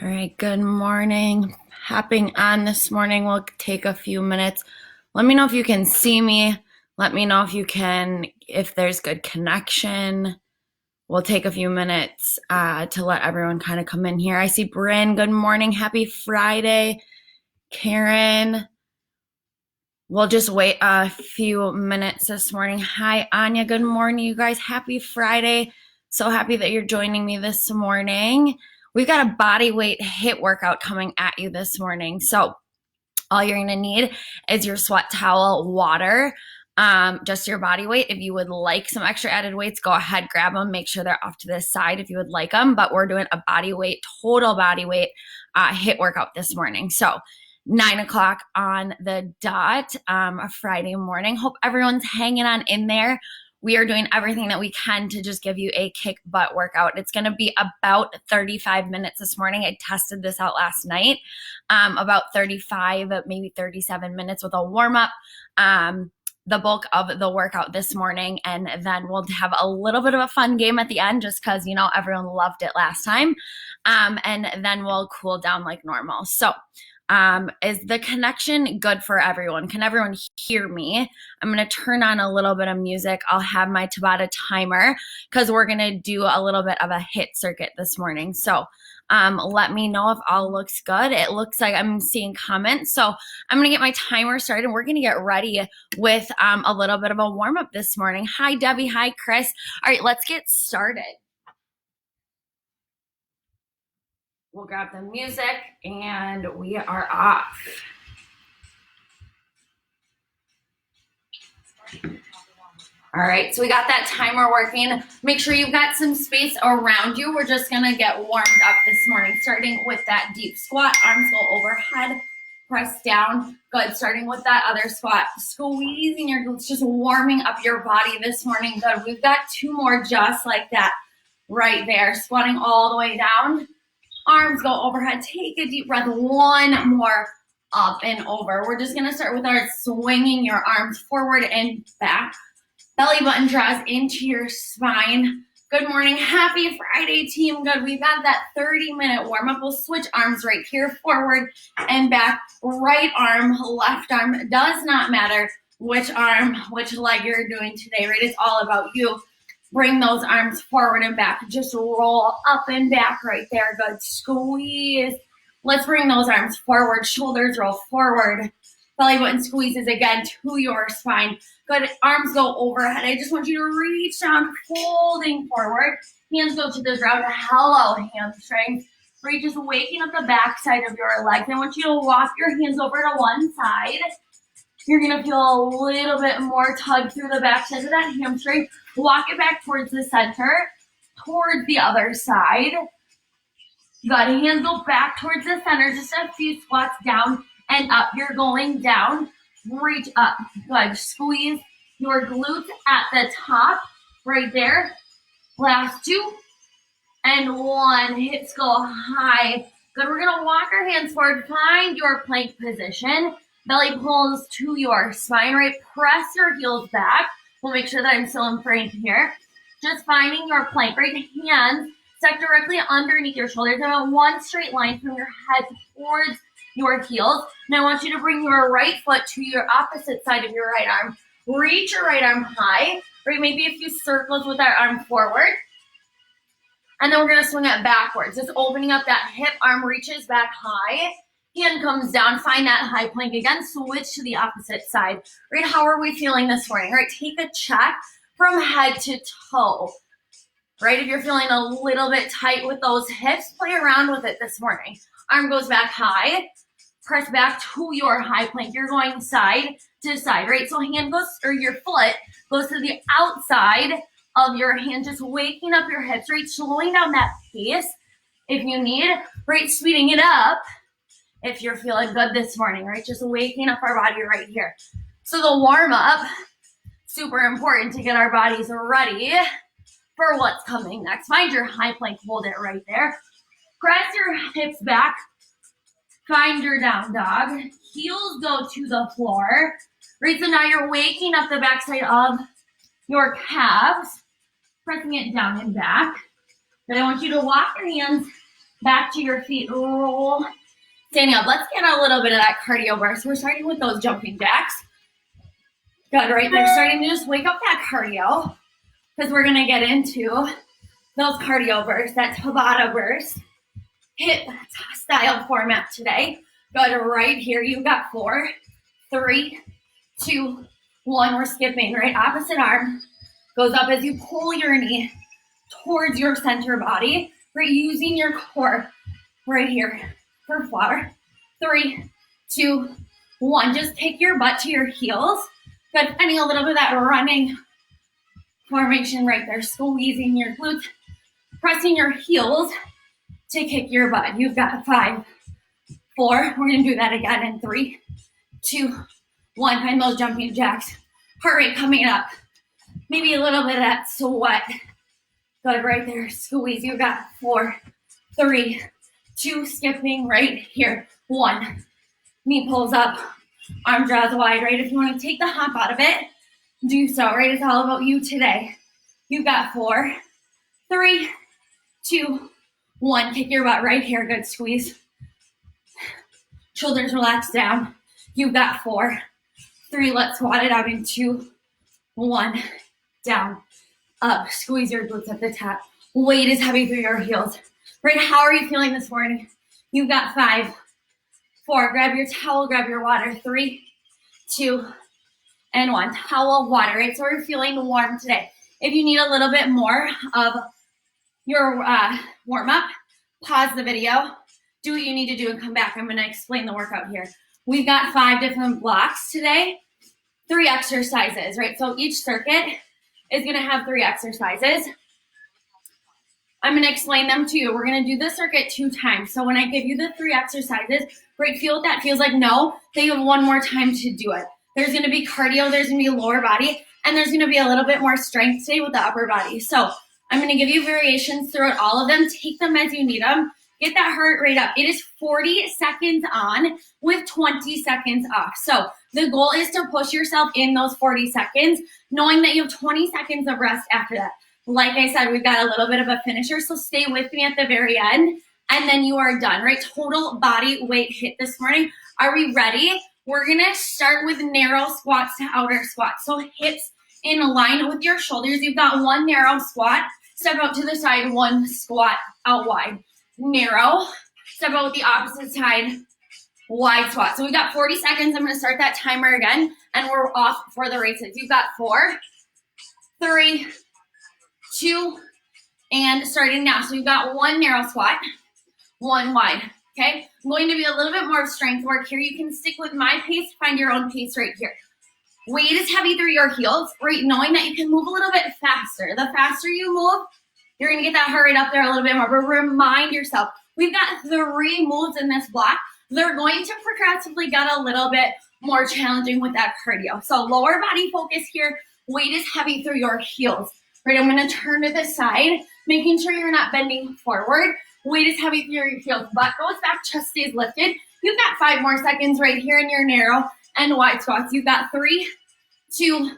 right, good morning. Hopping on this morning, we'll take a few minutes. Let me know if you can see me. Let me know if there's good connection. We'll take a few minutes to let everyone kind of come in here. I see Bryn, good morning. Happy Friday. Karen, we'll just wait a few minutes this morning. Hi, Anya, good morning, you guys. Happy Friday. So happy that you're joining me this morning. We've got a body weight HIIT workout coming at you this morning. So all you're gonna need is your sweat towel, water, just your body weight. If you would like some extra added weights, go ahead, grab them. Make sure they're off to the side if you would like them. But we're doing a total body weight HIIT workout this morning. So 9 o'clock on the dot, a Friday morning. Hope everyone's hanging on in there. We are doing everything that we can to just give you a kick butt workout. It's going to be about 35 minutes this morning. I tested this out last night, about 35, maybe 37 minutes with a warm up. The bulk of the workout this morning, and then we'll have a little bit of a fun game at the end just because, everyone loved it last time, and then we'll cool down like normal. So is the connection good for everyone? Can everyone hear me? I'm going to turn on a little bit of music. I'll have my Tabata timer because we're going to do a little bit of a HIIT circuit this morning. So let me know if all looks good. It looks like I'm seeing comments. So I'm going to get my timer started and we're going to get ready with a little bit of a warm up this morning. Hi, Debbie. Hi, Chris. All right, let's get started. We'll grab the music and we are off. All right, so we got that timer working. Make sure you've got some space around you. We're just gonna get warmed up this morning, starting with that deep squat. Arms go overhead, press down. Good, starting with that other squat. Squeezing your glutes, just warming up your body this morning. Good, we've got 2 more just like that right there. Squatting all the way down. Arms go overhead. Take a deep breath. 1 more up and over. We're just going to start with our swinging your arms forward and back. Belly button draws into your spine. Good morning. Happy Friday, team. Good. We've got that 30-minute warm-up. We'll switch arms right here, forward and back. Right arm, left arm. Does not matter which arm, which leg you're doing today, right? It's all about you. Bring those arms forward and back. Just roll up and back right there. Good. Squeeze. Let's bring those arms forward. Shoulders roll forward. Belly button squeezes again to your spine. Good. Arms go overhead. I just want you to reach down, folding forward. Hands go to the ground. Hello, hamstrings. Right, just waking up the back side of your legs. I want you to walk your hands over to one side. You're going to feel a little bit more tug through the back side of that hamstring. Walk it back towards the center, towards the other side. Good. Hands go back towards the center. Just a few squats down and up. You're going down. Reach up. Good. Squeeze your glutes at the top. Right there. Last 2. And 1. Hips go high. Good. We're going to walk our hands forward. Find your plank position. Belly pulls to your spine, right? Press your heels back. We'll make sure that I'm still in frame here. Just finding your plank, right? Hands stuck directly underneath your shoulders. I want 1 straight line from your head towards your heels. And I want you to bring your right foot to your opposite side of your right arm. Reach your right arm high, right? Maybe a few circles with that arm forward. And then we're going to swing it backwards. Just opening up that hip, arm reaches back high. Hand comes down, find that high plank again, switch to the opposite side. Right, how are we feeling this morning? Right, take a check from head to toe. Right, if you're feeling a little bit tight with those hips, play around with it this morning. Arm goes back high, press back to your high plank. You're going side to side, right? So your foot goes to the outside of your hand, just waking up your hips, right? Slowing down that pace if you need, right? Speeding it up if you're feeling good this morning, right? Just waking up our body right here. So the warm up, super important to get our bodies ready for what's coming next. Find your high plank, hold it right there. Press your hips back. Find your down dog. Heels go to the floor, right? So now you're waking up the backside of your calves, pressing it down and back. Then I want you to walk your hands back to your feet, roll, standing up. Let's get a little bit of that cardio burst. We're starting with those jumping jacks. Good, right there. Starting to just wake up that cardio because we're going to get into those cardio bursts, that Tabata burst, hit style format today. Good, right here. You've got 4, 3, 2, 1. We're skipping, right? Opposite arm goes up as you pull your knee towards your center body, right? Using your core right here for 4, 3, 2, 1. Just take your butt to your heels. Good, finding a little bit of that running formation right there, squeezing your glutes, pressing your heels to kick your butt. You've got 5, 4. We're gonna do that again in 3, 2, 1. Find those jumping jacks. Heart rate coming up. Maybe a little bit of that sweat. Good, right there, squeeze. You've got 4, 3, 2, skipping right here. 1. Knee pulls up, arm draws wide, right? If you want to take the hop out of it, do so, right? It's all about you today. You've got 4, 3, 2, 1. Kick your butt right here. Good, squeeze. Shoulders relax down. You've got 4, 3. Let's squat it out in 2, 1. Down, up. Squeeze your glutes at the top. Weight is heavy through your heels. Right, how are you feeling this morning? You've got 5, 4. Grab your towel, grab your water. 3, 2, and 1. Towel, water, right? So we're feeling warm today. If you need a little bit more of your warm-up, pause the video, do what you need to do, and come back. I'm going to explain the workout here. We've got 5 different blocks today, 3 exercises, right? So each circuit is going to have 3 exercises. I'm going to explain them to you. We're going to do the circuit 2 times. So when I give you the 3 exercises, right, feel what that feels like. No, they have one more time to do it. There's going to be cardio, there's going to be lower body, and there's going to be a little bit more strength today with the upper body. So I'm going to give you variations throughout all of them. Take them as you need them. Get that heart rate up. It is 40 seconds on with 20 seconds off. So the goal is to push yourself in those 40 seconds, knowing that you have 20 seconds of rest after that. Like I said, we've got a little bit of a finisher, so stay with me at the very end, and then you are done, right? Total body weight hit this morning. Are we ready? We're going to start with narrow squats to outer squats. So hips in line with your shoulders. You've got 1 narrow squat. Step out to the side, 1 squat out wide. Narrow. Step out with the opposite side, wide squat. So we've got 40 seconds. I'm going to start that timer again, and we're off for the races. You've got 4, 3, 2, and starting now. So you've got 1 narrow squat, 1 wide, okay? I'm going to be a little bit more of strength work here. You can stick with my pace, find your own pace right here. Weight is heavy through your heels, right? Knowing that you can move a little bit faster. The faster you move, you're going to get that heart rate up there a little bit more. But remind yourself, we've got 3 moves in this block. They're going to progressively get a little bit more challenging with that cardio. So lower body focus here. Weight is heavy through your heels. Right, I'm going to turn to the side, making sure you're not bending forward. Weight is heavy through your heels. Butt goes back, chest stays lifted. You've got 5 more seconds right here in your narrow and wide squats. You've got 3, 2,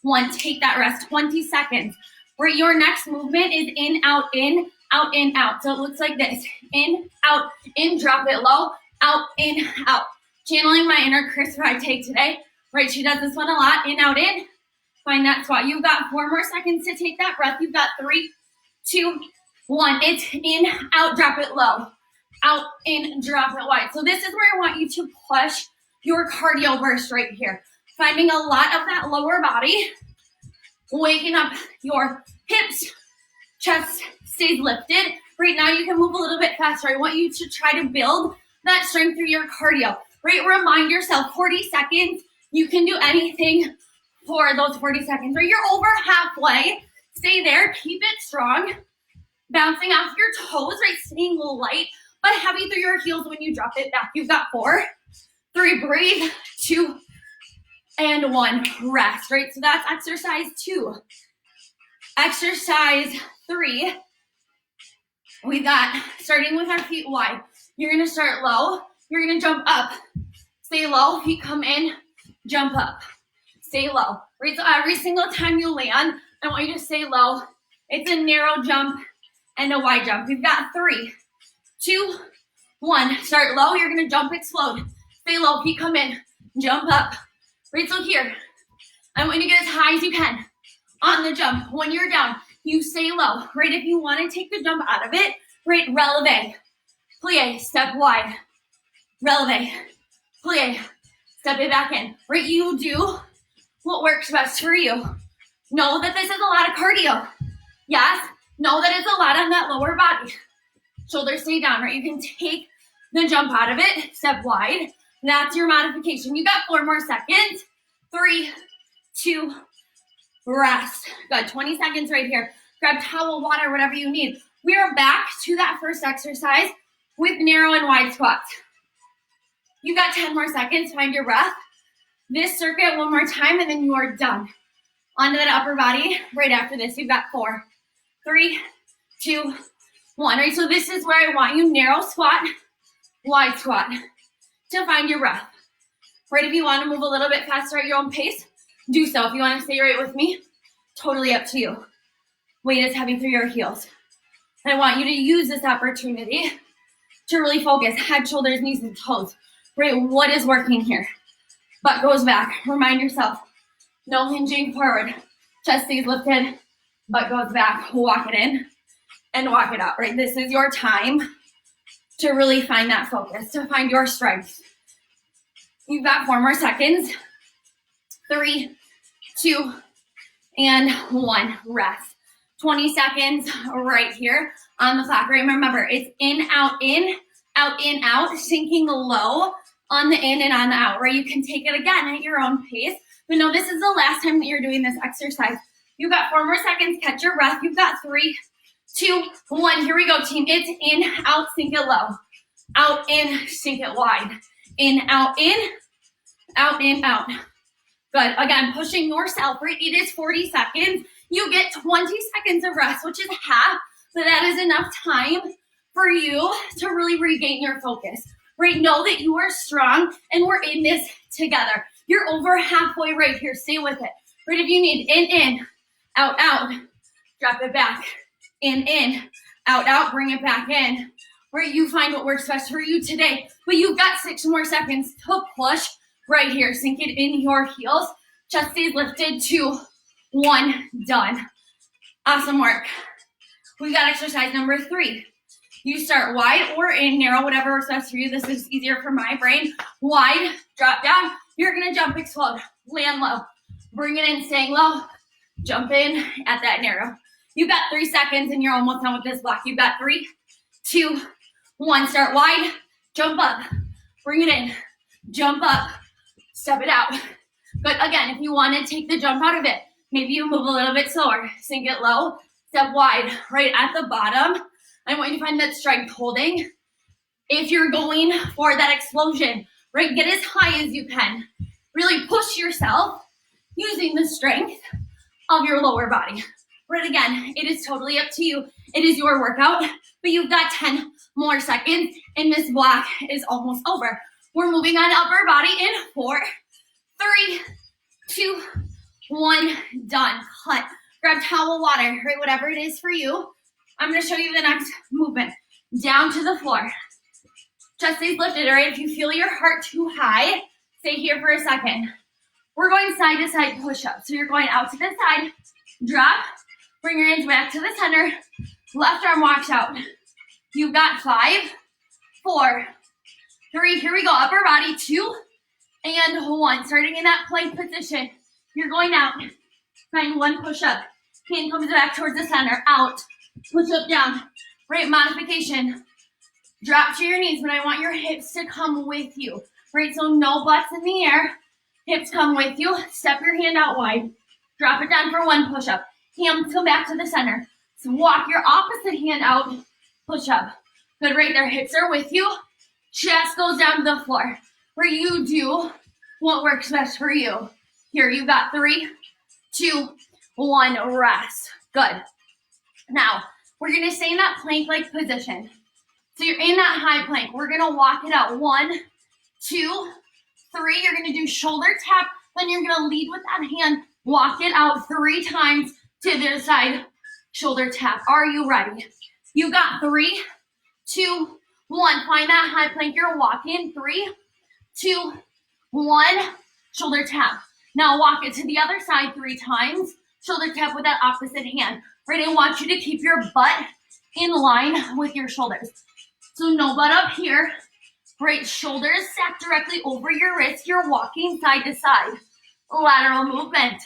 1. Take that rest, 20 seconds. Right, your next movement is in, out, in, out, in, out. So it looks like this. In, out, in, drop it low, out, in, out. Channeling my inner Chris Freytag today. Right, she does this one a lot. In, out, in. Find that squat. You've got 4 more seconds to take that breath. You've got 3, 2, 1. It's in, out, drop it low. Out, in, drop it wide. So this is where I want you to push your cardio burst right here. Finding a lot of that lower body. Waking up your hips. Chest stays lifted. Right now you can move a little bit faster. I want you to try to build that strength through your cardio. Right? Remind yourself, 40 seconds. You can do anything for those 40 seconds, right? You're over halfway. Stay there. Keep it strong. Bouncing off your toes, right? Staying light, but heavy through your heels when you drop it back. You've got 4, 3, breathe, 2, and 1, rest, right? So that's exercise 2. Exercise 3, we got starting with our feet wide. You're going to start low. You're going to jump up. Stay low. Feet come in, jump up. Stay low, right? So every single time you land, I want you to stay low. It's a narrow jump and a wide jump. We've got 3, 2, 1. Start low. You're going to jump, explode. Stay low. Feet come in. Jump up. Right, so here. I want you to get as high as you can on the jump. When you're down, you stay low. Right, if you want to take the jump out of it, right, releve. Plie, step wide. Releve. Plie. Step it back in. Right, you do what works best for you. Know that this is a lot of cardio. Yes, know that it's a lot on that lower body. Shoulders stay down, right? You can take the jump out of it, step wide. That's your modification. You got 4 more seconds. 3, 2, rest. Good, 20 seconds right here. Grab towel, water, whatever you need. We are back to that first exercise with narrow and wide squats. You got 10 more seconds, find your breath. This circuit one more time, and then you are done. Onto that upper body right after this. You've got 4, 3, 2, 1. All right, so this is where I want you narrow squat, wide squat to find your breath. Right, if you want to move a little bit faster at your own pace, do so. If you want to stay right with me, totally up to you. Weight is heavy through your heels. And I want you to use this opportunity to really focus. Head, shoulders, knees, and toes. Right, what is working here? Butt goes back. Remind yourself, no hinging forward. Chest stays lifted. Butt goes back. Walk it in and walk it out. Right, this is your time to really find that focus, to find your strength. You've got 4 more seconds. 3, 2, and 1. Rest. 20 seconds right here on the clock. Right, remember, it's in, out, out, sinking low on the in and on the out, right? You can take it again at your own pace. But no, this is the last time that you're doing this exercise. You've got 4 more seconds. Catch your breath. You've got 3, 2, 1. Here we go, team. It's in, out, sink it low. Out, in, sink it wide. In, out, out. Good. Again, pushing yourself, right? It is 40 seconds. You get 20 seconds of rest, which is half, but that is enough time for you to really regain your focus, right? Know that you are strong and we're in this together. You're over halfway right here. Stay with it. Right, if you need in, out, drop it back. In, out, bring it back in. Right, you find what works best for you today. But you've got 6 more seconds to push right here. Sink it in your heels. Chest stays lifted. 2, 1, done. Awesome work. We got exercise number 3. You start wide or in, narrow, whatever works best for you. This is easier for my brain. Wide, drop down. You're going to jump, explode, land low. Bring it in, staying low. Jump in at that narrow. You've got 3 seconds and you're almost done with this block. You've got 3, 2, 1. Start wide, jump up, bring it in, jump up, step it out. But again, if you want to take the jump out of it, maybe you move a little bit slower. Sink it low, step wide. Right at the bottom, I want you to find that strength holding. If you're going for that explosion, right, get as high as you can. Really push yourself using the strength of your lower body. Right, again, it is totally up to you. It is your workout, but you've got 10 more seconds, and this block is almost over. We're moving on to upper body in 4, 3, 2, 1, done. Cut. Grab towel, water, right, whatever it is for you. I'm going to show you the next movement. Down to the floor. Chest stays lifted, all right? If you feel your heart too high, stay here for a second. We're going side to side push-up. So you're going out to the side, drop, bring your hands back to the center, left arm walks out. You've got 5, 4, 3, here we go, upper body, 2, and 1. Starting in that plank position, you're going out, find 1 push-up. Hand comes back towards the center, out, push-up down. Right, modification. Drop to your knees, but I want your hips to come with you. Right, so no butts in the air. Hips come with you. Step your hand out wide. Drop it down for 1 push-up. Hands come back to the center. So walk your opposite hand out. Push up. Good, right there. Hips are with you. Chest goes down to the floor. Where you do what works best for you. Here, you got 3, 2, 1, rest. Good. Now, we're going to stay in that plank-like position. So you're in that high plank. We're going to walk it out. 1, 2, 3. You're going to do shoulder tap. Then you're going to lead with that hand. Walk it out 3 times to the side. Shoulder tap. Are you ready? You got 3, 2, 1. Find that high plank you're walking. 3, 2, 1. Shoulder tap. Now walk it to the other side 3 times. Shoulder tap with that opposite hand. Right, I want you to keep your butt in line with your shoulders. So no butt up here. Right, shoulders stacked directly over your wrist. You're walking side to side. Lateral movement.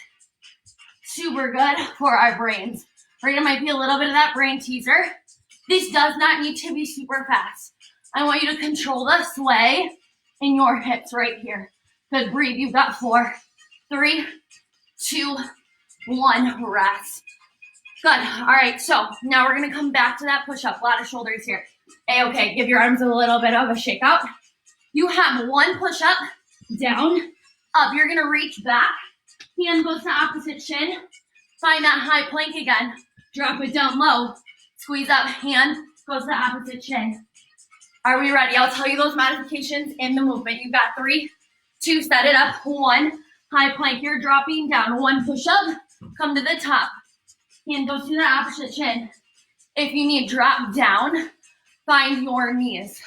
Super good for our brains. Right, it might be a little bit of that brain teaser. This does not need to be super fast. I want you to control the sway in your hips right here. Good, breathe. You've got 4, 3, 2, 1. Rest. Good. All right, so now we're going to come back to that push-up. A lot of shoulders here. Okay, give your arms a little bit of a shake out. You have 1 push-up, down, up. You're going to reach back. Hand goes to opposite shin. Find that high plank again. Drop it down low. Squeeze up. Hand goes to opposite shin. Are we ready? I'll tell you those modifications in the movement. You've got 3, 2, set it up. 1, high plank. You're dropping down. 1 push-up. Come to the top. Hand goes to the opposite shin. If you need, drop down. Find your knees.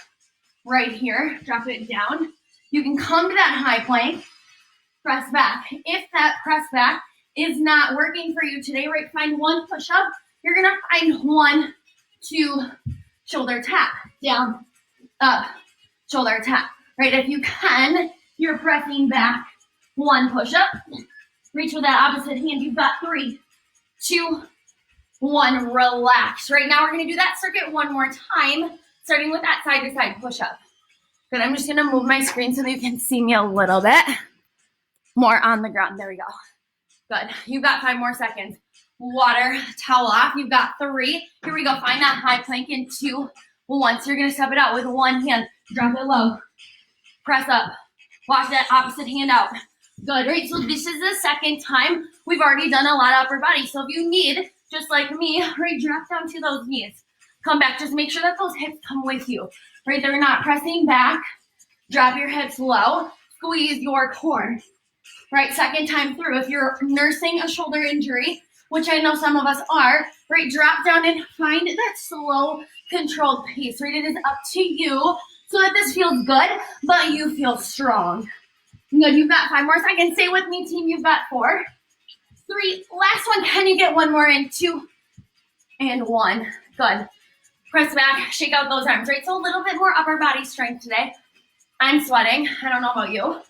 Right here. Drop it down. You can come to that high plank. Press back. If that press back is not working for you today, right, find 1 push-up. You're going to find 1, 2, shoulder tap. Down, up, shoulder tap. Right, if you can, you're pressing back. 1 push-up. Reach with that opposite hand. You've got 3, 2, 1. Relax. Right now, we're going to do that circuit 1 more time, starting with that side-to-side push-up. Good. I'm just going to move my screen so that you can see me a little bit more on the ground. There we go. Good. You've got 5 more seconds. Water, towel off. You've got 3. Here we go. Find that high plank in 2, 1. So you're going to step it out with 1 hand. Drop it low. Press up. Wash that opposite hand out. Good. Right. So this is the second time we've already done a lot of upper body. So if you need, just like me, right, drop down to those knees. Come back. Just make sure that those hips come with you. Right. They're not pressing back. Drop your hips low. Squeeze your core. Right. Second time through. If you're nursing a shoulder injury, which I know some of us are, right, drop down and find that slow, controlled pace. Right. It is up to you so that this feels good, but you feel strong. Good. You've got 5 more seconds. Stay with me, team. You've got 4, 3. Last one. Can you get 1 more in? 2 and 1. Good. Press back. Shake out those arms. Right. So a little bit more upper body strength today. I'm sweating. I don't know about you.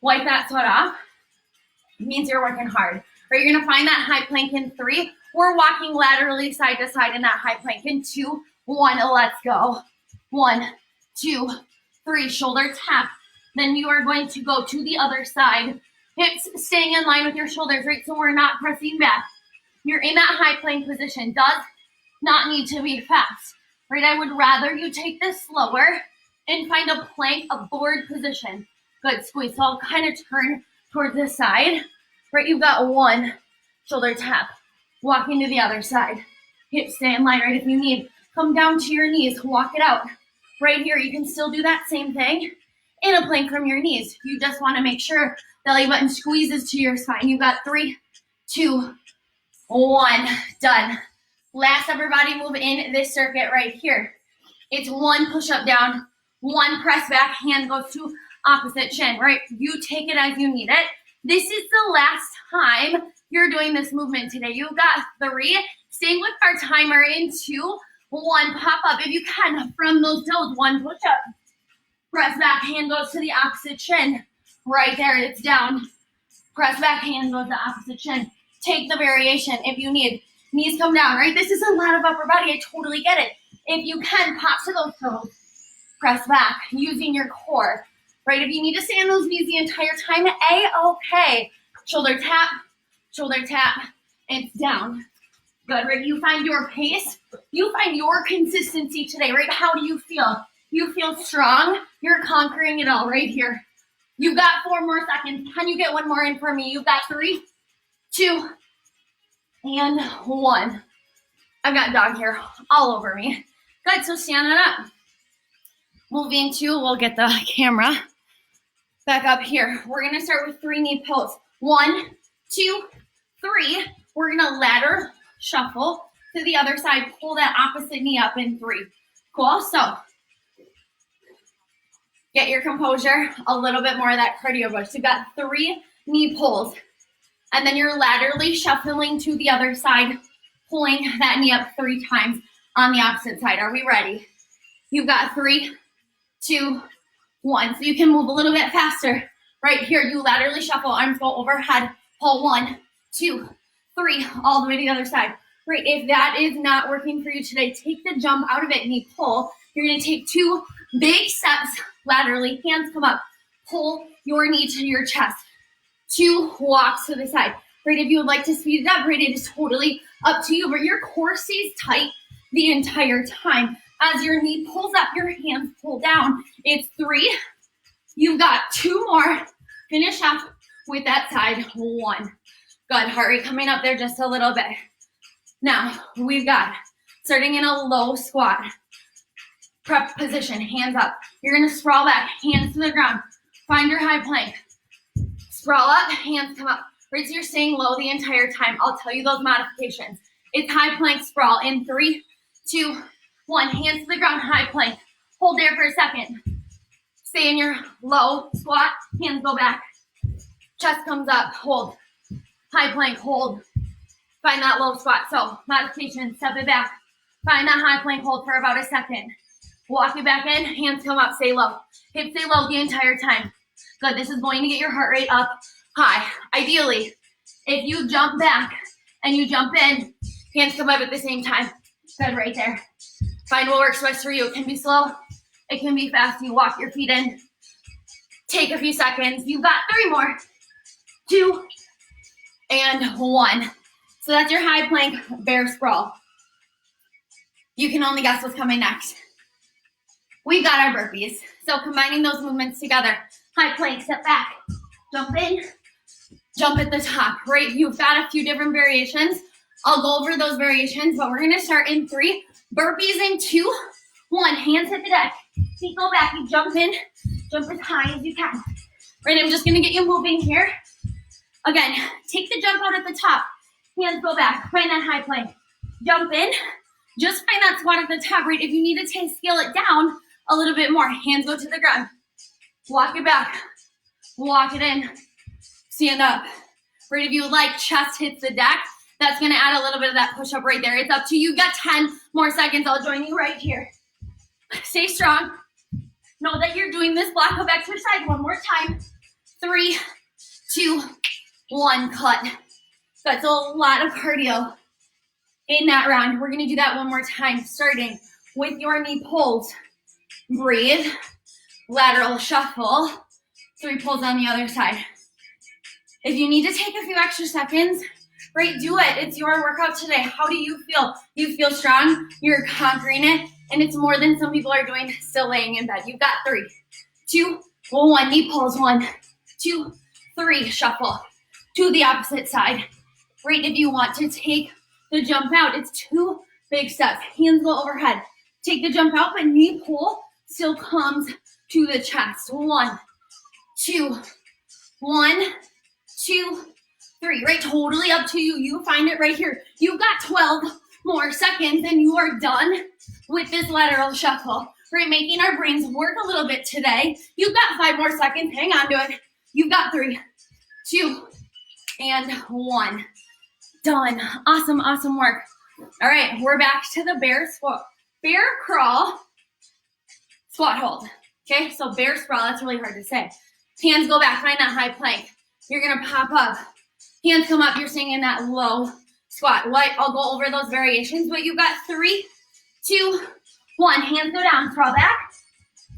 Wipe that sweat off. It means you're working hard. Right. You're gonna find that high plank in 3. We're walking laterally side to side in that high plank in 2, 1. Let's go. 1, 2, 3. Shoulder tap. Then you are going to go to the other side. Hips staying in line with your shoulders, right? So we're not pressing back. You're in that high plank position. Does not need to be fast, right? I would rather you take this slower and find a plank, a board position. Good, squeeze. So I'll kind of turn towards this side, right? You've got 1 shoulder tap. Walking to the other side. Hips stay in line, right? If you need, come down to your knees. Walk it out. Right here, you can still do that same thing in a plank from your knees. You just want to make sure belly button squeezes to your spine. You've got 3, 2, 1. Done. Last upper body move in this circuit right here. It's 1 push-up down, 1 press back, hand goes to opposite shin, right? You take it as you need it. This is the last time you're doing this movement today. You've got 3. Stay with our timer in 2, 1. Pop up if you can from those toes. 1 push-up. Press back, hand goes to the opposite shin. Right there, it's down. Press back, hand goes to the opposite shin. Take the variation if you need. Knees come down, right? This is a lot of upper body. I totally get it. If you can, pop to those toes. Press back, using your core. Right? If you need to stay on those knees the entire time, A-okay. Shoulder tap, and it's down. Good, right? You find your pace. You find your consistency today, right? How do you feel? You feel strong. You're conquering it all right here. You've got 4 more seconds. Can you get 1 more in for me? You've got 3, 2, and 1. I've got dog hair all over me. Good, so stand it up. Moving to, we'll get the camera back up here. We're gonna start with 3 knee pulls. 1, 2, 3. We're gonna ladder shuffle to the other side. Pull that opposite knee up in 3. Cool. So get your composure, a little bit more of that cardio push. So you've got 3 knee pulls, and then you're laterally shuffling to the other side, pulling that knee up 3 times on the opposite side. Are we ready? You've got 3, 2, 1. So you can move a little bit faster. Right here, you laterally shuffle, arms go overhead, pull 1, 2, 3, all the way to the other side. Right, if that is not working for you today, take the jump out of it, knee pull. You're gonna take 2 big steps laterally, hands come up, pull your knee to your chest. 2 walks to the side. Right, if you would like to speed it up, right, it is totally up to you, but your core stays tight the entire time. As your knee pulls up, your hands pull down. It's 3. You've got 2 more. Finish up with that side. 1. Good, heart rate coming up there just a little bit. Now, we've got, starting in a low squat, prep position, hands up. You're gonna sprawl back, hands to the ground. Find your high plank. Sprawl up, hands come up. Right, so you're staying low the entire time. I'll tell you those modifications. It's high plank sprawl in 3, 2, 1. Hands to the ground, high plank. Hold there for a second. Stay in your low squat, hands go back. Chest comes up, hold. High plank, hold. Find that low squat. So modification, step it back. Find that high plank, hold for about a second. Walk it back in, hands come up, stay low. Hips stay low the entire time. Good, this is going to get your heart rate up high. Ideally, if you jump back and you jump in, hands come up at the same time. Good, right there. Find what works best for you. It can be slow, it can be fast. You walk your feet in. Take a few seconds. You've got 3 more. 2 and 1. So that's your high plank bear sprawl. You can only guess what's coming next. We've got our burpees. So combining those movements together. High plank, step back, jump in, jump at the top, right? You've got a few different variations. I'll go over those variations, but we're gonna start in 3. Burpees in 2, 1. Hands hit the deck. Feet go back, you jump in, jump as high as you can. Right, I'm just gonna get you moving here. Again, take the jump out at the top. Hands go back, find that high plank. Jump in, just find that squat at the top, right? If you need to scale it down a little bit more, hands go to the ground. Walk it back, walk it in, stand up. Right, if you would like, chest hits the deck. That's gonna add a little bit of that push up right there. It's up to you. You've got 10 more seconds. I'll join you right here. Stay strong. Know that you're doing this block of exercise one more time. 3, 2, 1, cut. That's a lot of cardio in that round. We're gonna do that one more time, starting with your knee pulls. Breathe, lateral shuffle, 3 pulls on the other side. If you need to take a few extra seconds, right, do it. It's your workout today. How do you feel? You feel strong, you're conquering it, and it's more than some people are doing still laying in bed. You've got 3, 2, 1, knee pulls, 1, 2, 3, shuffle to the opposite side. Right, if you want to take the jump out, it's 2 big steps. Hands go overhead. Take the jump out, but knee pull still comes to the chest. 1, 2, 1, 2, 3. Right, totally up to you. You find it right here. You've got 12 more seconds and you are done with this lateral shuffle. Right, making our brains work a little bit today. You've got 5 more seconds. Hang on to it. You've got 3, 2, and 1. Done. Awesome, awesome work. All right, we're back to the bear squat, bear crawl, squat hold. Okay, so bear sprawl, that's really hard to say. Hands go back, find that high plank. You're gonna pop up. Hands come up, you're staying in that low squat. What? I'll go over those variations, but you've got 3, 2, 1. Hands go down, sprawl back,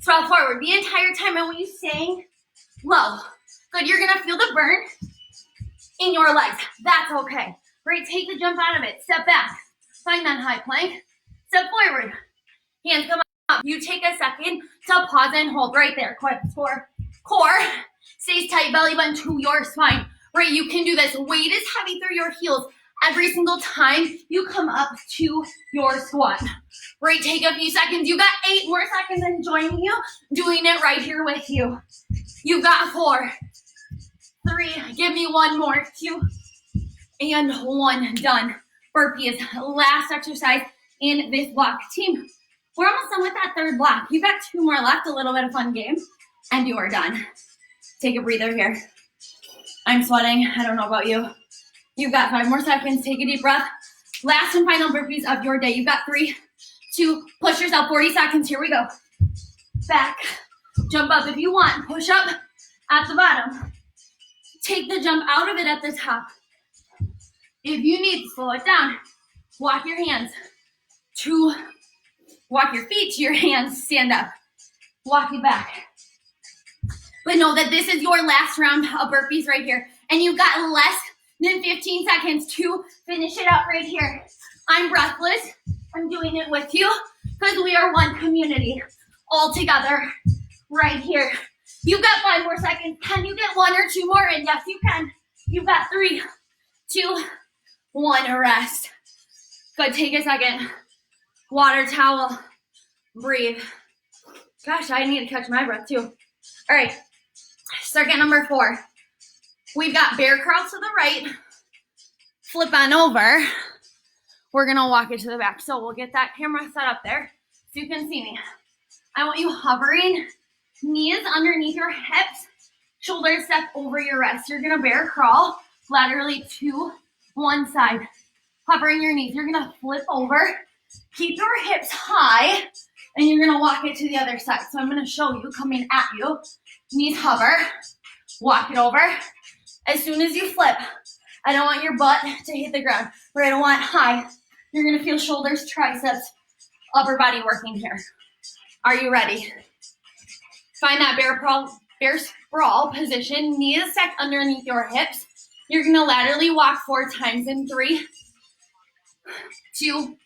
sprawl forward. The entire time I want you staying low. Good, you're gonna feel the burn in your legs. That's okay. Great, take the jump out of it. Step back, find that high plank, step forward. Hands come up. You take a second to pause and hold right there. Core stays tight, belly button to your spine. Right, you can do this. Weight is heavy through your heels every single time you come up to your squat. Right, take a few seconds. You got 8 more seconds and joining you, doing it right here with you. You've got 4, 3, give me 1 more, 2, and 1, done. Burpees, last exercise in this block. Team, We're almost done with that third block. You've got 2 more left, a little bit of fun game, and you are done. Take a breather here. I'm sweating. I don't know about you. You've got 5 more seconds. Take a deep breath. Last and final burpees of your day. You've got 3, 2, push yourself, 40 seconds. Here we go. Back, jump up if you want. Push up at the bottom. Take the jump out of it at the top. If you need to slow it down, walk your feet to your hands, stand up. Walk it back. But know that this is your last round of burpees right here. And you've got less than 15 seconds to finish it up right here. I'm breathless. I'm doing it with you because we are one community all together right here. You've got 5 more seconds. Can you get 1 or 2 more in? Yes, you can. You've got 3, 2, 1, rest. Good, take a second. Water towel, breathe. Gosh, I need to catch my breath too. All right, circuit number 4. We've got bear crawl to the right, flip on over. We're gonna walk it to the back. So we'll get that camera set up there so you can see me. I want you hovering, knees underneath your hips, shoulders step over your wrists. You're gonna bear crawl laterally to one side. Hovering your knees, you're gonna flip over, keep your hips high, and you're gonna walk it to the other side. So I'm gonna show you coming at you. Knees hover, walk it over. As soon as you flip, I don't want your butt to hit the ground. Right, I want high. You're gonna feel shoulders, triceps, upper body working here. Are you ready? Find that bear sprawl position, knees stacked underneath your hips. You're gonna laterally walk 4 times in 3, 2,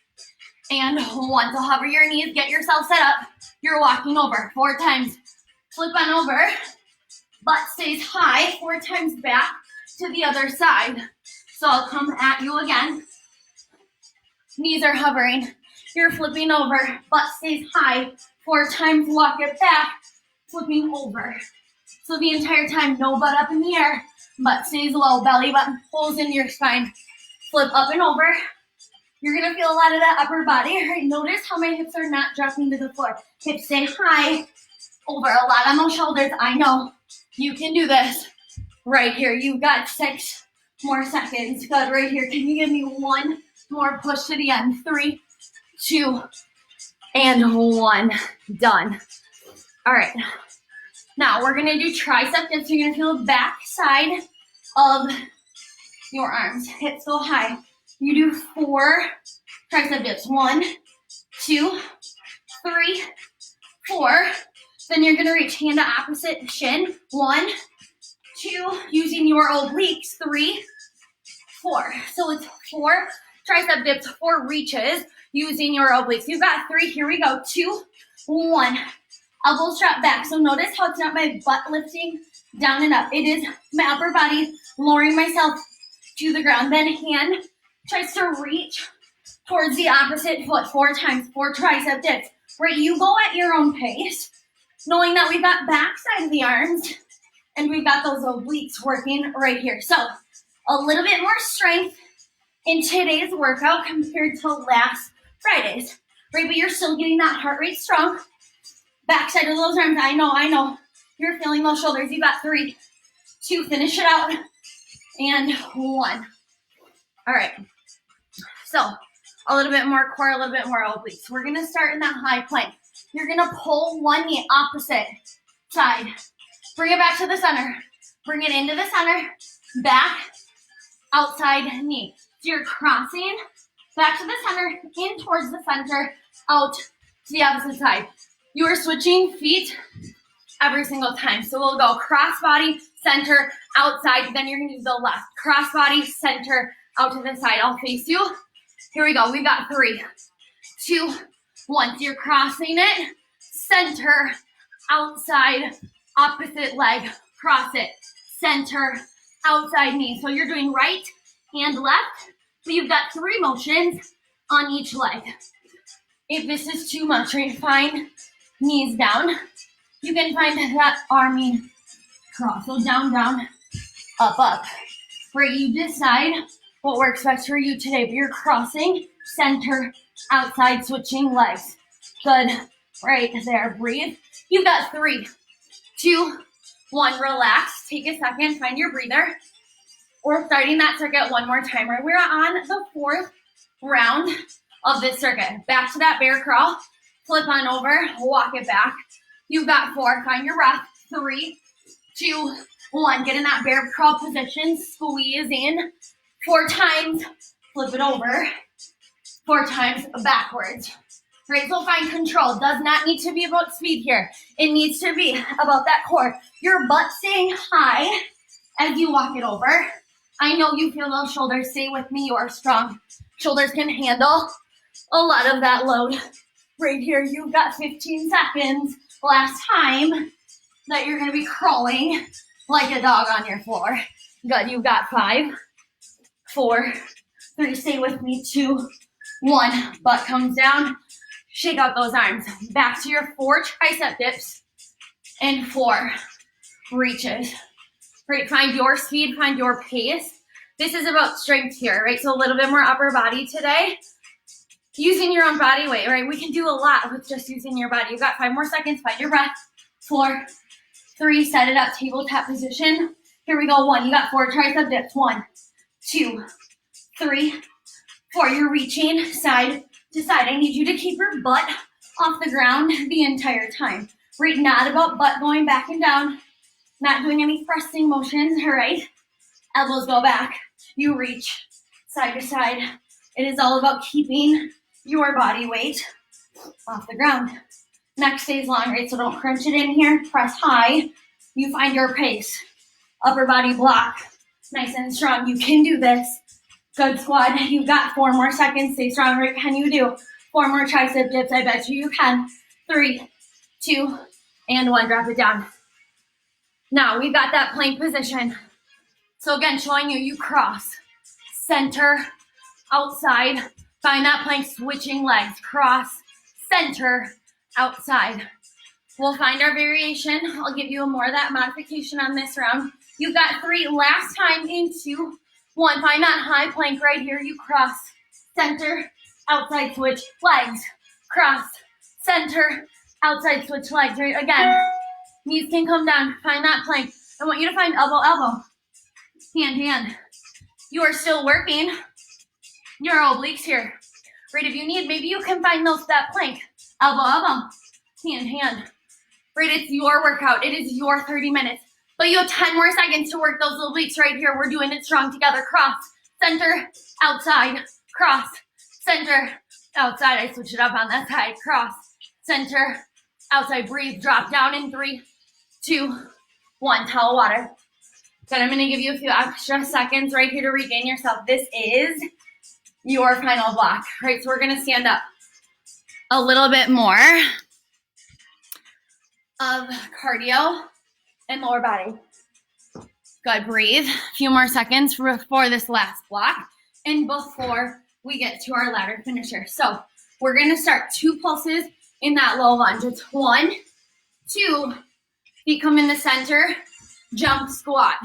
and 1. So hover your knees, get yourself set up. You're walking over 4 times. Flip on over, butt stays high, 4 times back to the other side. So I'll come at you again. Knees are hovering. You're flipping over, butt stays high, 4 times, walk it back, flipping over. So the entire time, no butt up in the air, butt stays low, belly button pulls into your spine. Flip up and over. You're gonna feel a lot of that upper body. All right, notice how my hips are not dropping to the floor. Hips stay high, over, a lot on those shoulders. I know you can do this right here. You've got 6 more seconds. Good, right here. Can you give me 1 more push to the end? 3, 2, and 1. Done. All right. Now we're gonna do tricep dips. You're gonna feel the back side of your arms. Hips go high. You do 4 tricep dips. 1, 2, 3, 4. Then you're gonna reach hand to opposite shin. 1, 2, using your obliques. 3, 4. So it's 4 tricep dips, 4 reaches using your obliques. You've got 3. Here we go. 2, 1. Elbows drop back. So notice how it's not my butt lifting down and up. It is my upper body lowering myself to the ground. Then hand tries to reach towards the opposite foot 4 times, 4 tricep dips. Right, you go at your own pace, knowing that we've got back side of the arms and we've got those obliques working right here. So a little bit more strength in today's workout compared to last Friday's, right? But you're still getting that heart rate strong. Backside of those arms, I know. You're feeling those shoulders. You got 3, 2, finish it out, and 1. All right, so a little bit more core, a little bit more obliques. We're gonna start in that high plank. You're gonna pull one knee opposite side. Bring it back to the center. Bring it into the center, back, outside knee. So you're crossing back to the center, in towards the center, out to the opposite side. You are switching feet every single time. So we'll go cross body, center, outside, then you're gonna do the left. Cross body, center, out to the side. I'll face you. Here we go. We've got 3, 2, 1. So you're crossing it, center, outside, opposite leg, cross it, center, outside knee. So you're doing right and left, but you've got 3 motions on each leg. If this is too much, right, find knees down. You can find that army cross. So down, down, up, up. Right, you decide what works best for you today, but you're crossing, center, outside, switching legs. Good. Right there. Breathe. You've got 3, 2, 1. Relax. Take a second. Find your breather. We're starting that circuit one more time. Right? We're on the 4th round of this circuit. Back to that bear crawl. Flip on over. Walk it back. You've got 4. Find your breath. 3, 2, 1. Get in that bear crawl position. Squeeze in. 4 times. Flip it over. 4 times backwards. Right, so find control. Does not need to be about speed here. It needs to be about that core. Your butt staying high as you walk it over. I know you feel those shoulders. Stay with me. You are strong. Shoulders can handle a lot of that load. Right here, you've got 15 seconds. Last time that you're going to be crawling like a dog on your floor. Good. You've got 5, 4, 3. Stay with me. 2, 1. Butt comes down. Shake out those arms. Back to your 4 tricep dips and 4 reaches. Right, find your speed, find your pace. This is about strength here, right? So a little bit more upper body today. Using your own body weight, right? We can do a lot with just using your body. You've got 5 more seconds. Find your breath. 4, 3. Set it up. Tabletop position. Here we go. 1. You got 4 tricep dips. 1, 2, 3, 4. You're reaching side to side. I need you to keep your butt off the ground the entire time. Right? Not about butt going back and down. Not doing any thrusting motions. All right? Elbows go back. You reach side to side. It is all about keeping your body weight off the ground. Neck stays long, right? So don't crunch it in here. Press high. You find your pace. Upper body block. Nice and strong. You can do this. Good squad. You've got 4 more seconds. Stay strong. Right? Can you do 4 more tricep dips? I bet you can. 3, 2, and 1. Drop it down. Now we've got that plank position. So again, showing you cross, center, outside. Find that plank, switching legs. Cross, center, outside. We'll find our variation. I'll give you more of that modification on this round. You've got 3. Last time in 2, 1. Find that high plank right here. You cross, center, outside, switch, legs. Cross, center, outside, switch, legs. Right? Again, knees can come down. Find that plank. I want you to find elbow, elbow, hand, hand. You are still working your obliques here. Right? If you need, maybe you can find that plank. Elbow, elbow, hand, hand. Right? It's your workout. It is your 30 minutes. But you have 10 more seconds to work those obliques right here. We're doing it strong together. Cross, center, outside, cross, center, outside. I switch it up on that side. Cross, center, outside. Breathe. Drop down in 3, 2, 1. Towel water. Then I'm going to give you a few extra seconds right here to regain yourself. This is your final block. Right, so we're going to stand up a little bit more of cardio and lower body. Good. Breathe. A few more seconds for this last block and before we get to our ladder finisher. So we're going to start 2 pulses in that low lunge. It's 1, 2, feet come in the center, jump, squat.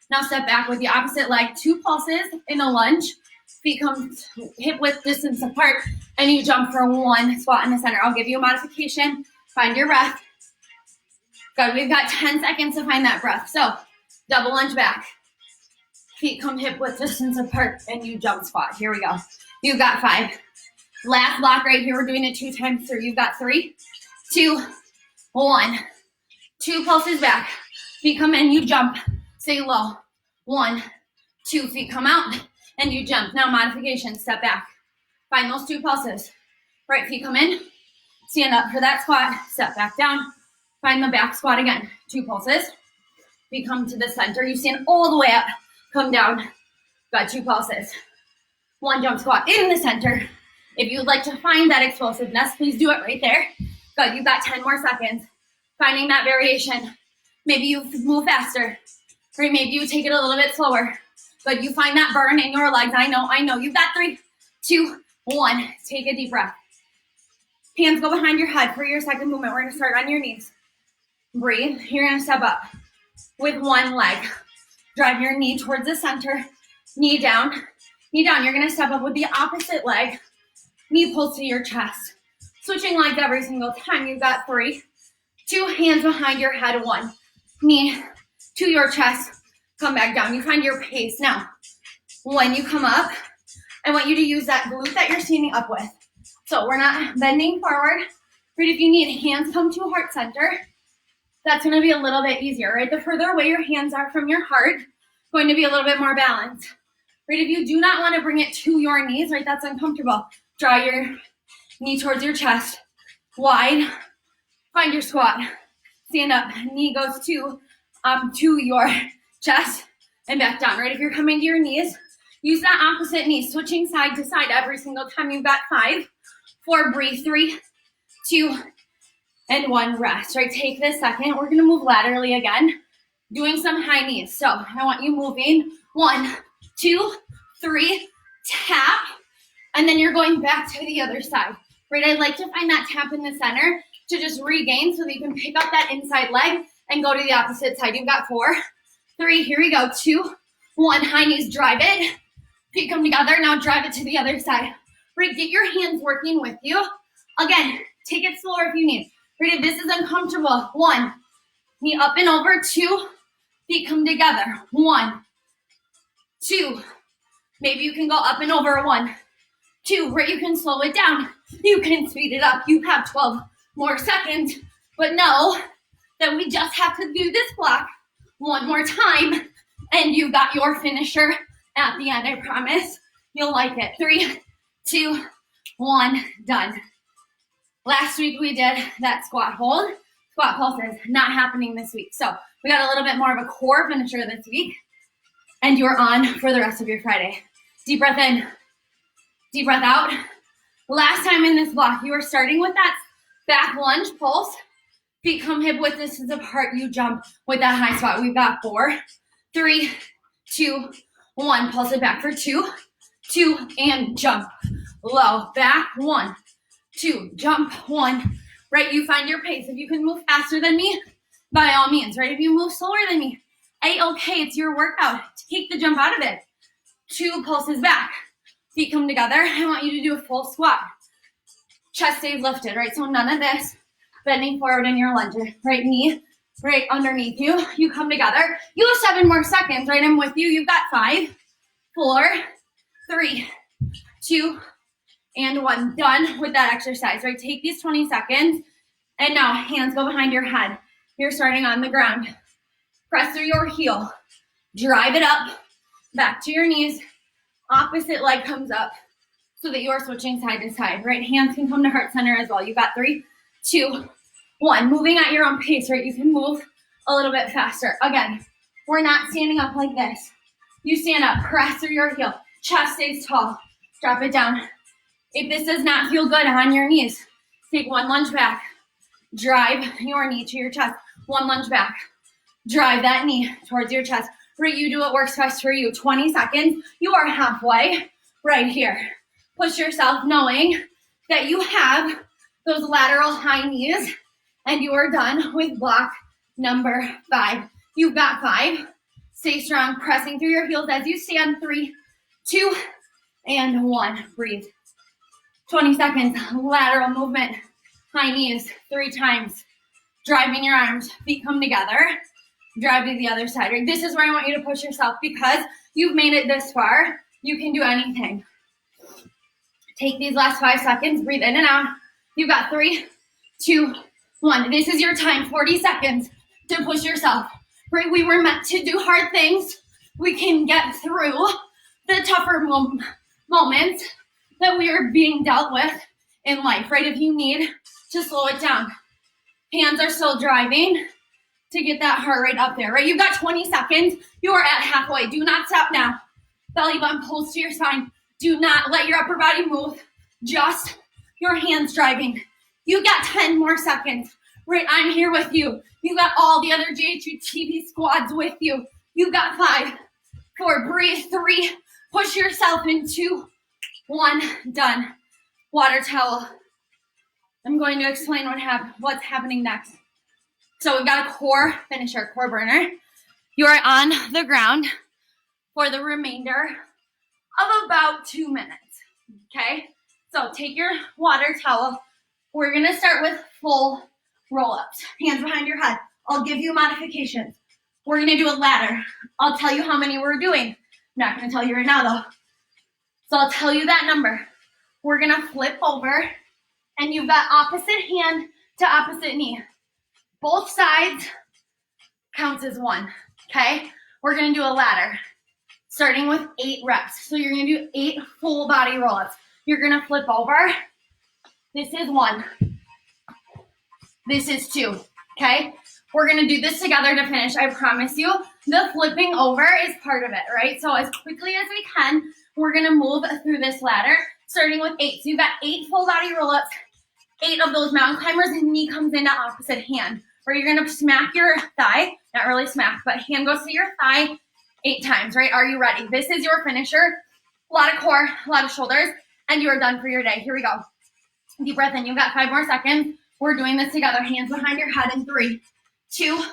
Now step back with the opposite leg. 2 pulses in a lunge. Feet come hip width distance apart, and you jump for 1 squat in the center. I'll give you a modification. Find your breath. Good. We've got 10 seconds to find that breath. So double lunge back. Feet come hip width distance apart, and you jump squat. Here we go. You've got 5. Last block right here. We're doing it 2 times through. You've got 3, 2, 1. 2 pulses back. Feet come in, you jump. Stay low. 1, 2. Feet come out, and you jump. Now modification. Step back. Find those 2 pulses. Right feet come in. Stand up for that squat. Step back down. Find the back squat again. 2 pulses. Feet come to the center. You stand all the way up. Come down. Got 2 pulses. 1 jump squat in the center. If you'd like to find that explosiveness, please do it right there. Good. You've got 10 more seconds. Finding that variation. Maybe you move faster. Or maybe you take it a little bit slower. But you find that burn in your legs. I know. You've got 3, 2, 1. Take a deep breath. Hands go behind your head for your second movement. We're going to start on your knees. Breathe. You're going to step up with 1 leg. Drive your knee towards the center. Knee down. Knee down. You're going to step up with the opposite leg. Knee pulls to your chest. Switching legs every single time. You've got 3, 2, hands behind your head, 1, knee to your chest, come back down. You find your pace. Now, when you come up, I want you to use that glute that you're standing up with. So we're not bending forward. Right, if you need, hands come to heart center. That's going to be a little bit easier, right? The further away your hands are from your heart, going to be a little bit more balanced. Right, if you do not want to bring it to your knees, right, that's uncomfortable. Draw your knee towards your chest, wide. Find your squat. Stand up. Knee goes to your chest and back down, right? If you're coming to your knees, use that opposite knee, switching side to side every single time. You've got 5, 4, breathe, 3, 2, and 1, rest, right? Take this second. We're gonna move laterally again, doing some high knees. So I want you moving 1, 2, 3, tap, and then you're going back to the other side, right? I'd like to find that tap in the center to just regain so that you can pick up that inside leg and go to the opposite side. You've got 4, 3, here we go, 2, 1, high knees, drive it. Feet come together, now drive it to the other side. Right, get your hands working with you. Again, take it slower if you need. Right, if this is uncomfortable, 1, knee up and over, 2, feet come together, 1, 2, maybe you can go up and over, 1, 2, right, you can slow it down. You can speed it up. You have 12 more seconds, but know that we just have to do this block one more time, and you got your finisher at the end. I promise you'll like it. 3, 2, 1, done. Last week we did that squat hold. Squat pulses, not happening this week. So we got a little bit more of a core finisher this week, and you're on for the rest of your Friday. Deep breath in, deep breath out. Last time in this block, you were starting with that back lunge pulse. Feet come hip width distance apart. You jump with that high squat. We've got 4, 3, 2, 1. Pulse it back for 2, 2, and jump. Low, back, 1, 2, jump, 1. Right, you find your pace. If you can move faster than me, by all means, right? If you move slower than me, A-okay, it's your workout. Take the jump out of it. 2 pulses back. Feet come together. I want you to do a full squat. Chest stays lifted, right? So none of this bending forward in your lunge, right? Knee right underneath you. You come together. You have 7 more seconds, right? I'm with you. You've got 5, 4, 3, 2, and 1. Done with that exercise, right? Take these 20 seconds, and now hands go behind your head. You're starting on the ground. Press through your heel. Drive it up, back to your knees. Opposite leg comes up so that you are switching side to side, right? Hands can come to heart center as well. You've got 3, 2, 1. Moving at your own pace, right? You can move a little bit faster. Again, we're not standing up like this. You stand up, press through your heel. Chest stays tall. Drop it down. If this does not feel good on your knees, take 1 lunge back. Drive your knee to your chest. 1 lunge back. Drive that knee towards your chest. Right, you do what works best for you. 20 seconds. You are halfway right here. Push yourself knowing that you have those lateral high knees, and you are done with block number 5. You've got 5. Stay strong, pressing through your heels as you stand. 3, 2, and 1. Breathe. 20 seconds. Lateral movement. High knees 3 times. Driving your arms. Feet come together. Drive to the other side. Right? This is where I want you to push yourself because you've made it this far. You can do anything. Take these last 5 seconds. Breathe in and out. You've got 3, 2, 1. This is your time. 40 seconds to push yourself. Right? We were meant to do hard things. We can get through the tougher moments that we are being dealt with in life. Right? If you need to slow it down. Hands are still driving to get that heart rate up there, right? You've got 20 seconds. You are at halfway. Do not stop now. Belly button pulls to your spine. Do not let your upper body move. Just your hands driving. You got 10 more seconds, right? I'm here with you. You got all the other JHU TV squads with you. You got 5, 4, breathe, 3, push yourself in 2, 1, done. Water towel. I'm going to explain what's happening next. So we've got a core finisher, core burner. You are on the ground for the remainder of about 2 minutes, okay? So take your water towel, We're gonna start with full roll-ups. Hands behind your head. I'll give you modifications. We're gonna do a ladder. I'll tell you how many we're doing. I'm not gonna tell you right now though. So I'll tell you that number. We're gonna flip over and you've got opposite hand to opposite knee. Both sides counts as one, okay? We're gonna do a ladder, starting with 8 reps. So you're gonna do 8 full body roll-ups. You're gonna flip over. This is 1. This is 2, okay? We're gonna do this together to finish, I promise you. The flipping over is part of it, right? So as quickly as we can, we're gonna move through this ladder, starting with 8. So you've got 8 full body roll-ups, 8 of those mountain climbers, and knee comes into opposite hand, where you're gonna smack your thigh, not really smack, but hand goes to your thigh 8 times, right? Are you ready? This is your finisher. A lot of core, a lot of shoulders, and you are done for your day. Here we go. Deep breath in. You've got 5 more seconds. We're doing this together. Hands behind your head in 3, 2,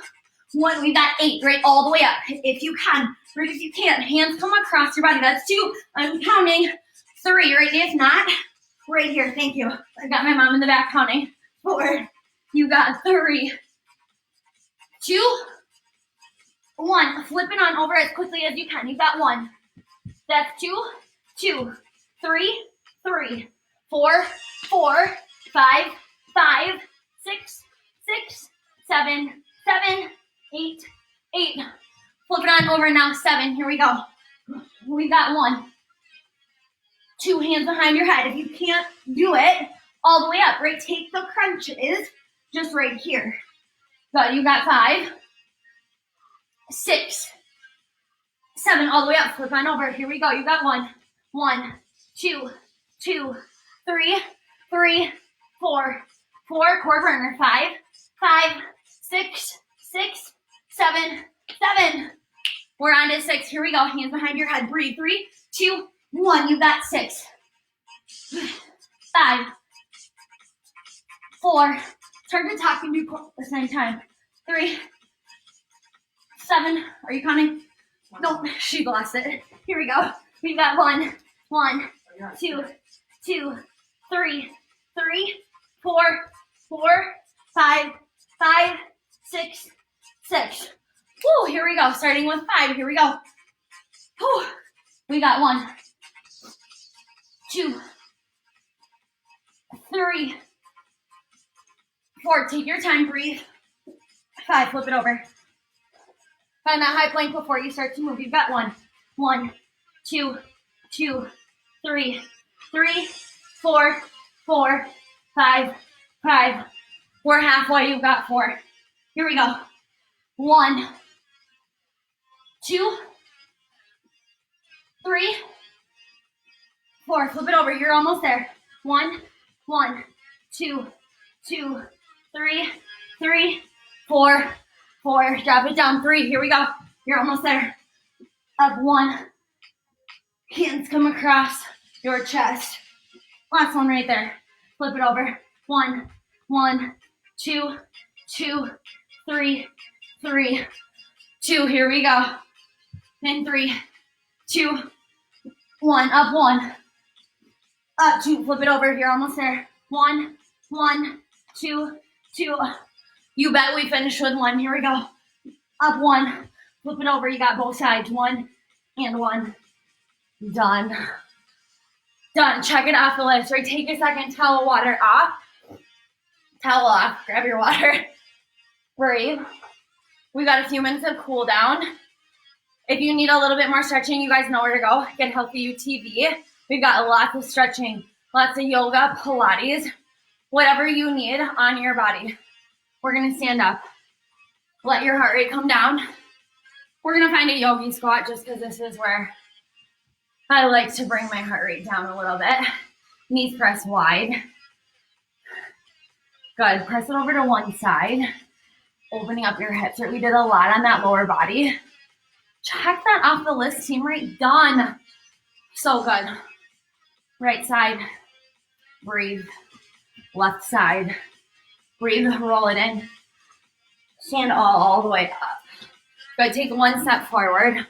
1. We've got 8, right? All the way up. If you can, right? If you can't, hands come across your body. That's 2. I'm counting 3, right? If not, right here. Thank you. I've got my mom in the back counting. 4. You got 3, 2, 1. Flip it on over as quickly as you can. You've got 1. That's 2, 2, 3, 3, 4, 4, 5, 5, 6, 6, 7, 7, 8, 8. Flip it on over now. 7. Here we go. We got 1. 2 hands behind your head. If you can't do it all the way up, right? Take the crunches just right here. Good. You got 5, 6, 7. All the way up. Flip on over. Here we go. You got 1, 1, 2, 2, 3, 3, 4, 4. Core burner. 5, 5, 6, 6, 7, 7. We're on to 6. Here we go. Hands behind your head. Breathe. 3, 2, 1. You got 6, 5, 4. Turn to talk and do at the same time. 3, 7. Are you counting? Nope. She lost it. Here we go. We've got 1, 1, 2, 2, 3, 3, 4, 4, 5, 5, 6, 6. Woo, here we go. Starting with 5. Here we go. Woo. We got 1, 2, 3, 4. Take your time. Breathe. 5. Flip it over. Find that high plank before you start to move. You've got 1, 1, 2, 2, 3, 3, 4, 4, 5, 5. We're halfway. You've got 4. Here we go. 1, 2, 3, 4. Flip it over. You're almost there. 1, 1, 2, 2, 3, 3, 4, 4. Drop it down. 3. Here we go. You're almost there. Up 1. Hands come across your chest. Last one right there. Flip it over. 1, 1, 2, 2, 3, 3, 2. Here we go. And 3, 2, 1. Up 1. Up 2. Flip it over. You're almost there. 1, 1, 2, 2. You bet we finished with 1. Here we go. Up 1. Flip it over. You got both sides. 1 and 1. Done. Done. Check it off the list. Right. Take a second. Towel water off. Towel off. Grab your water. Breathe. We got a few minutes of cool down. If you need a little bit more stretching, you guys know where to go. Get Healthy UTV. We've got lots of stretching, lots of yoga, Pilates, whatever you need on your body. We're going to stand up. Let your heart rate come down. We're going to find a yogi squat just because this is where I like to bring my heart rate down a little bit. Knees pressed wide. Good. Press it over to one side. Opening up your hips. We did a lot on that lower body. Check that off the list, team. Right. Done. So good. Right side. Breathe. Left side. Breathe. Roll it in. Stand all the way up. Good. Take one step forward.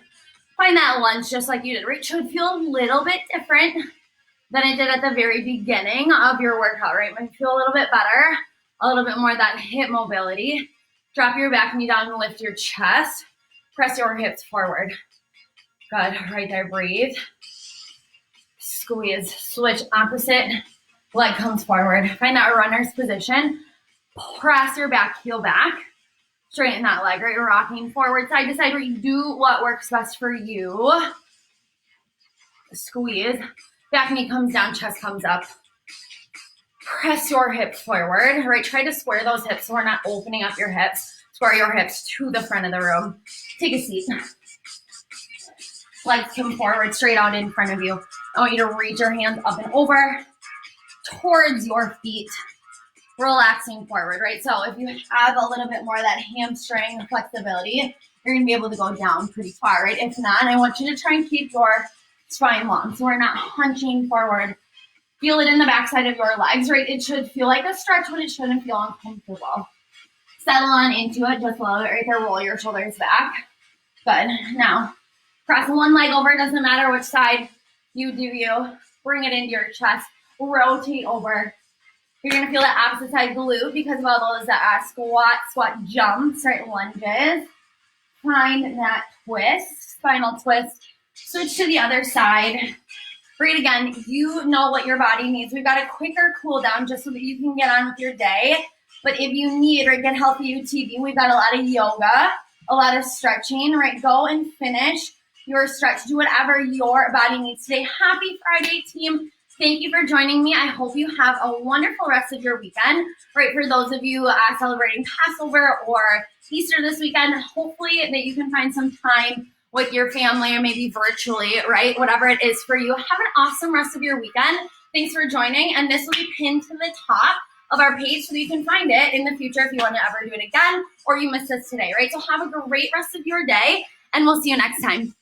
Find that lunge just like you did. Right. Should feel a little bit different than it did at the very beginning of your workout, right? Might feel a little bit better, a little bit more of that hip mobility. Drop your back knee down and lift your chest. Press your hips forward. Good, right there, breathe. Squeeze, switch opposite, leg comes forward. Find that runner's position. Press your back heel back. Straighten that leg, right? You're rocking forward, side to side, where you do what works best for you. Squeeze. Back knee comes down, chest comes up. Press your hips forward, right? Try to square those hips so we're not opening up your hips. Square your hips to the front of the room. Take a seat. Legs come forward, straight out in front of you. I want you to reach your hands up and over towards your feet. Relaxing forward, right? So if you have a little bit more of that hamstring flexibility, you're going to be able to go down pretty far, right? If not, I want you to try and keep your spine long so we're not hunching forward. Feel it in the backside of your legs, right? It should feel like a stretch, but it shouldn't feel uncomfortable. Settle on into it just a little bit right there. Roll your shoulders back. Good. Now, cross one leg over. It doesn't matter which side you do you. Bring it into your chest. Rotate over. You're going to feel that opposite side glute because of all those squat jumps, right? Lunges. Find that twist, spinal twist. Switch to the other side. Great, again, you know what your body needs. We've got a quicker cool down just so that you can get on with your day. But if you need, right, get healthy UTV, we've got a lot of yoga, a lot of stretching, right? Go and finish your stretch. Do whatever your body needs today. Happy Friday, team. Thank you for joining me. I hope you have a wonderful rest of your weekend, right? For those of you celebrating Passover or Easter this weekend, hopefully that you can find some time with your family or maybe virtually, right? Whatever it is for you. Have an awesome rest of your weekend. Thanks for joining. And this will be pinned to the top of our page so that you can find it in the future if you want to ever do it again or you missed us today, right? So have a great rest of your day and we'll see you next time.